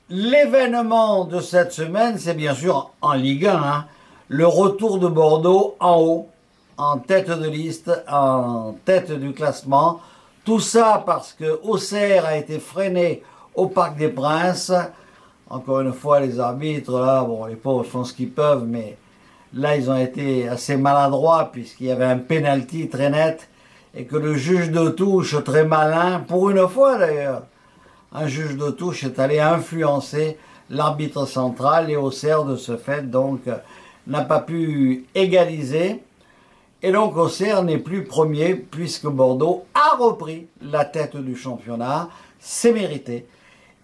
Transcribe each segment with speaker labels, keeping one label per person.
Speaker 1: l'événement de cette semaine, c'est bien sûr en Ligue 1, hein, le retour de Bordeaux en haut, en tête de liste, en tête du classement. Tout ça parce que Auxerre a été freiné au Parc des Princes. Encore une fois, les arbitres, là, bon, les pauvres font ce qu'ils peuvent, mais là, ils ont été assez maladroits puisqu'il y avait un penalty très net et que le juge de touche, très malin, pour une fois d'ailleurs, un juge de touche est allé influencer l'arbitre central et Auxerre, de ce fait, donc, n'a pas pu égaliser. Et donc Auxerre n'est plus premier puisque Bordeaux a repris la tête du championnat. C'est mérité.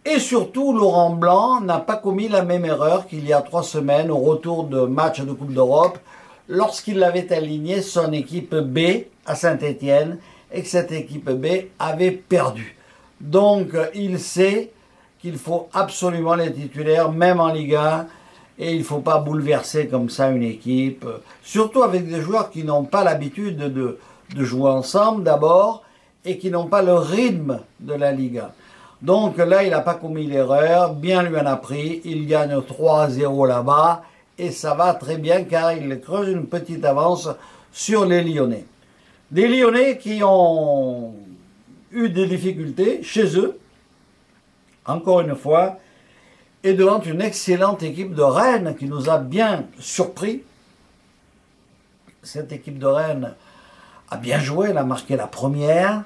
Speaker 1: Et surtout, Laurent Blanc n'a pas commis la même erreur qu'il y a 3 semaines au retour de match de Coupe d'Europe lorsqu'il avait aligné son équipe B à Saint-Étienne et que cette équipe B avait perdu. Donc il sait qu'il faut absolument les titulaires, même en Ligue 1, et il ne faut pas bouleverser comme ça une équipe, surtout avec des joueurs qui n'ont pas l'habitude de jouer ensemble d'abord, et qui n'ont pas le rythme de la Ligue 1. Donc là, il n'a pas commis l'erreur, bien lui en a pris, il gagne 3-0 là-bas, et ça va très bien car il creuse une petite avance sur les Lyonnais. Des Lyonnais qui ont eu des difficultés chez eux, encore une fois, et devant une excellente équipe de Rennes qui nous a bien surpris. Cette équipe de Rennes a bien joué, elle a marqué la première,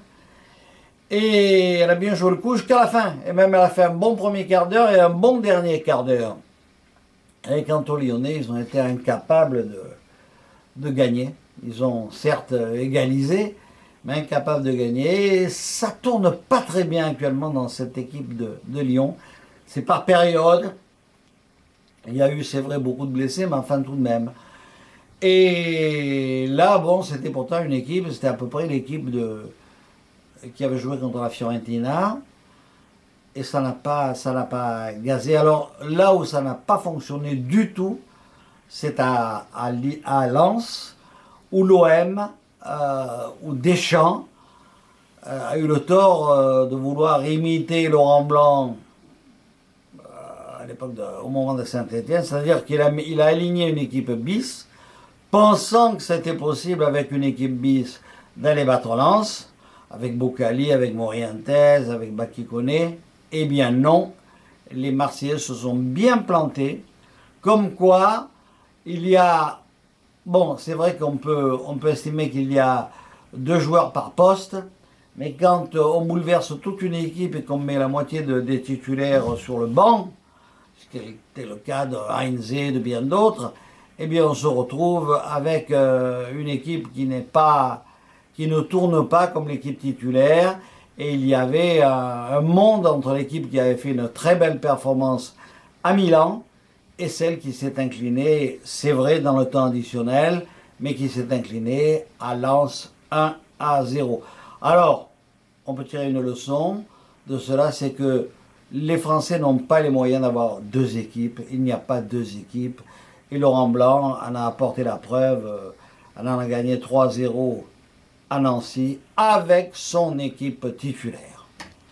Speaker 1: et elle a bien joué le coup jusqu'à la fin. Et même elle a fait un bon premier quart d'heure et un bon dernier quart d'heure. Et quant aux Lyonnais, ils ont été incapables de gagner. Ils ont certes égalisé, mais incapables de gagner. Et ça tourne pas très bien actuellement dans cette équipe de Lyon. C'est par période. Il y a eu, c'est vrai, beaucoup de blessés, mais enfin tout de même. Et là, bon, c'était pourtant une équipe, c'était à peu près l'équipe qui avait joué contre la Fiorentina. Et ça n'a pas gazé. Alors là où ça n'a pas fonctionné du tout, c'est à Lens, où l'OM, où Deschamps a eu le tort de vouloir imiter Laurent Blanc à l'époque, au moment de Saint-Étienne, c'est-à-dire qu'il a aligné une équipe bis, pensant que c'était possible avec une équipe bis d'aller battre Lens, avec Boukali, avec Morientes, avec Bakikone. Eh bien non, les Marseillais se sont bien plantés, comme quoi il y a, bon, c'est vrai qu'on peut estimer qu'il y a 2 joueurs par poste, mais quand on bouleverse toute une équipe et qu'on met la moitié des titulaires sur le banc, ce qui était le cas de Heinze et de bien d'autres, eh bien on se retrouve avec une équipe qui ne tourne pas comme l'équipe titulaire, et il y avait un monde entre l'équipe qui avait fait une très belle performance à Milan et celle qui s'est inclinée, c'est vrai, dans le temps additionnel, mais qui s'est inclinée à Lens 1-0. Alors, on peut tirer une leçon de cela, c'est que les Français n'ont pas les moyens d'avoir 2 équipes, il n'y a pas 2 équipes, et Laurent Blanc en a apporté la preuve, en a gagné 3-0 à Nancy avec son équipe titulaire.